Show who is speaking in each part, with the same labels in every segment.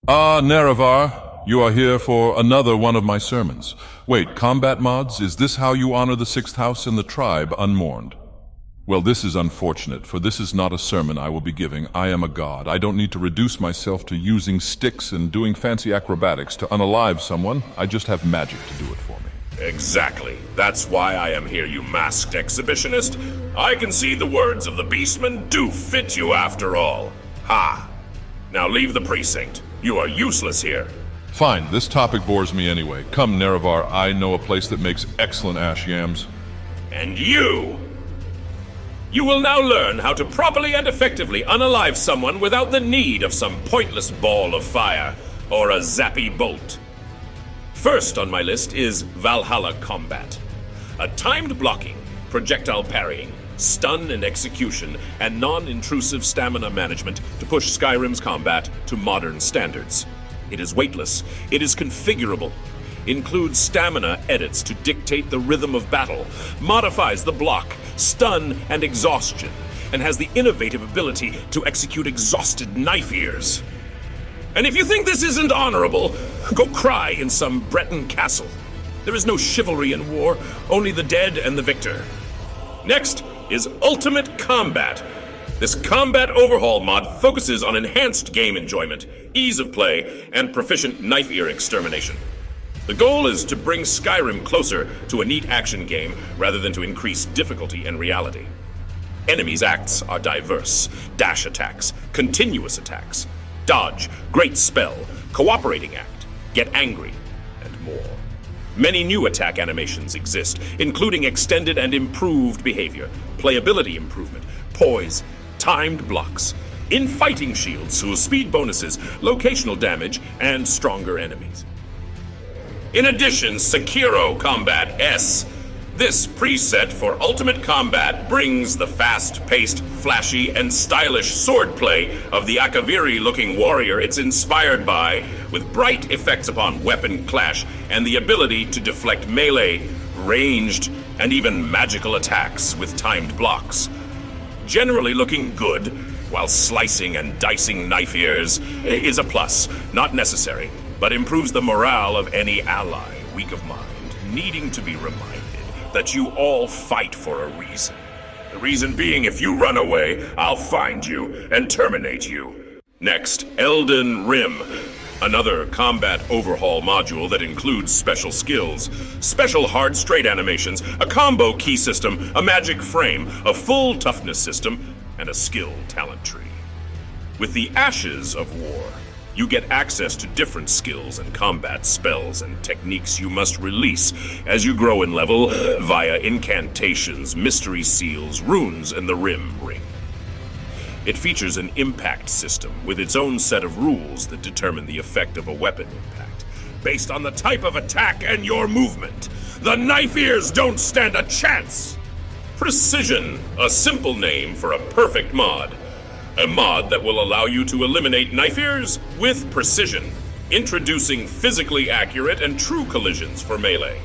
Speaker 1: Ah, Nerevar, you are here for another one of my sermons. Wait, combat mods, is this how you honor the sixth house and the tribe unmourned? Well, this is unfortunate, for this is not a sermon I will be giving. I am a god. I don't need to reduce myself to using sticks and doing fancy acrobatics to unalive someone. I just have magic to do it for me.
Speaker 2: Exactly. That's why I am here, you masked exhibitionist. I can see the words of the beastman do fit you after all. Ha! Now leave the precinct. You are useless here.
Speaker 1: Fine, this topic bores me anyway. Come, Nerevar, I know a place that makes excellent ash yams.
Speaker 2: And you! You will now learn how to properly and effectively unalive someone without the need of some pointless ball of fire or a zappy bolt. First on my list is Valhalla Combat. A timed blocking, projectile parrying, stun and execution, and non-intrusive stamina management to push Skyrim's combat to modern standards. It is weightless, it is configurable, includes stamina edits to dictate the rhythm of battle, modifies the block, stun, and exhaustion, and has the innovative ability to execute exhausted knife ears. And if you think this isn't honorable, go cry in some Breton castle. There is no chivalry in war, only the dead and the victor. Next is Ultimate Combat. This combat overhaul mod focuses on enhanced game enjoyment, ease of play, and proficient knife ear extermination. The goal is to bring Skyrim closer to a neat action game rather than to increase difficulty and reality. Enemies' acts are diverse: dash attacks, continuous attacks, dodge, great spell, cooperating act, get angry, and more. Many new attack animations exist, including extended and improved behavior, playability improvement, poise, timed blocks, in-fighting shields, so speed bonuses, locational damage, and stronger enemies. In addition, Sekiro Combat S. This preset for Ultimate Combat brings the fast-paced, flashy, and stylish swordplay of the Akaviri-looking warrior it's inspired by, with bright effects upon weapon clash and the ability to deflect melee, ranged, and even magical attacks with timed blocks. Generally looking good, while slicing and dicing knife ears is a plus, not necessary, but improves the morale of any ally weak of mind, needing to be reminded that you all fight for a reason. The reason being, if you run away, I'll find you and terminate you. Next, Elden Rim. Another combat overhaul module that includes special skills, special hard straight animations, a combo key system, a magic frame, a full toughness system, and a skill talent tree. With the Ashes of War, you get access to different skills and combat spells and techniques you must release as you grow in level via incantations, mystery seals, runes, and the Rim Ring. It features an impact system with its own set of rules that determine the effect of a weapon impact, based on the type of attack and your movement. The knife ears don't stand a chance! Precision, a simple name for a perfect mod. A mod that will allow you to eliminate knife ears with precision, introducing physically accurate and true collisions for melee.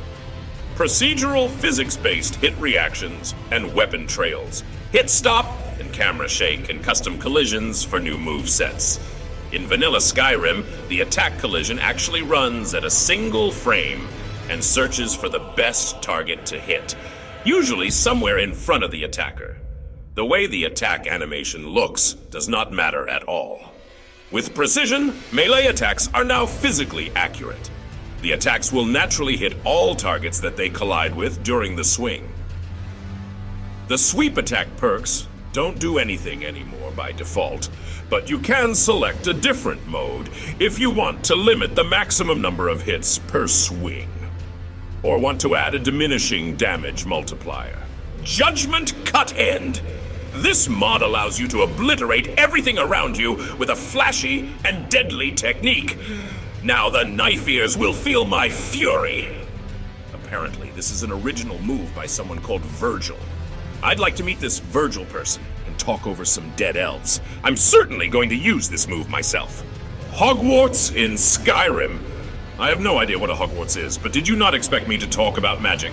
Speaker 2: Procedural physics-based hit reactions and weapon trails. Hit stop and camera shake and custom collisions for new move sets. In vanilla Skyrim, the attack collision actually runs at a single frame and searches for the best target to hit, usually somewhere in front of the attacker. The way the attack animation looks does not matter at all. With precision, melee attacks are now physically accurate. The attacks will naturally hit all targets that they collide with during the swing. The sweep attack perks don't do anything anymore by default, but you can select a different mode if you want to limit the maximum number of hits per swing, or want to add a diminishing damage multiplier. Judgement Cut End. This mod allows you to obliterate everything around you with a flashy and deadly technique. Now the knife ears will feel my fury. Apparently, this is an original move by someone called Virgil. I'd like to meet this Virgil person and talk over some dead elves. I'm certainly going to use this move myself. Hogwarts in Skyrim. I have no idea what a Hogwarts is, but did you not expect me to talk about magic?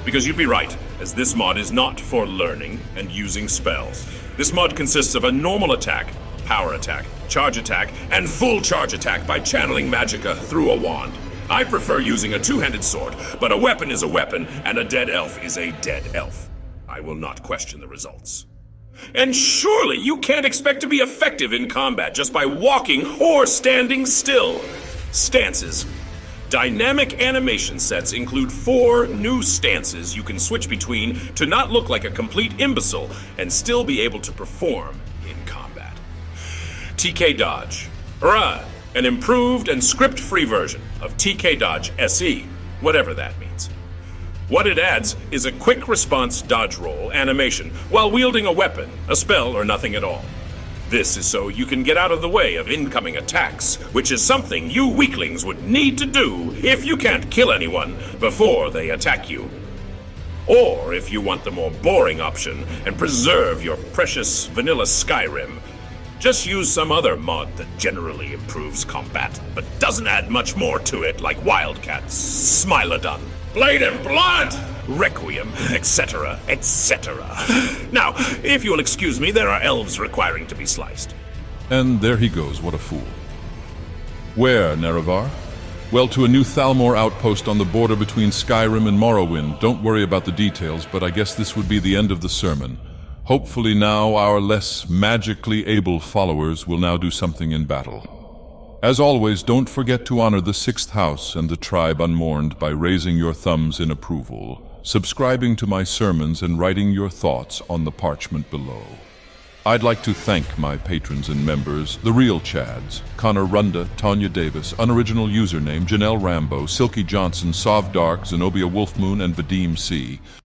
Speaker 2: Because you'd be right, as this mod is not for learning and using spells. This mod consists of a normal attack, power attack, charge attack, and full charge attack by channeling magicka through a wand. I prefer using a two-handed sword, but a weapon is a weapon, and a dead elf is a dead elf. I will not question the results. And surely you can't expect to be effective in combat just by walking or standing still. Stances. Dynamic animation sets include 4 new stances you can switch between to not look like a complete imbecile and still be able to perform in combat. TK Dodge. Run, an improved and script-free version of TK Dodge SE, whatever that means. What it adds is a quick response dodge roll animation while wielding a weapon, a spell, or nothing at all. This is so you can get out of the way of incoming attacks, which is something you weaklings would need to do if you can't kill anyone before they attack you. Or if you want the more boring option and preserve your precious vanilla Skyrim, just use some other mod that generally improves combat, but doesn't add much more to it, like Wildcat, Smilodon, Blade and Blood, Requiem, etc., etc. Now, if you'll excuse me, there are elves requiring to be sliced.
Speaker 1: And there he goes, what a fool. Where, Nerevar? Well, to a new Thalmor outpost on the border between Skyrim and Morrowind. Don't worry about the details, but I guess this would be the end of the sermon. Hopefully now our less magically able followers will now do something in battle. As always, don't forget to honor the 6th house and the tribe unmourned by raising your thumbs in approval, subscribing to my sermons, and writing your thoughts on the parchment below. I'd like to thank my patrons and members, the real Chads, Connor Runda, Tanya Davis, unoriginal username, Janelle Rambo, Silky Johnson, Sov Dark, Zenobia Wolfmoon, and Vadim C.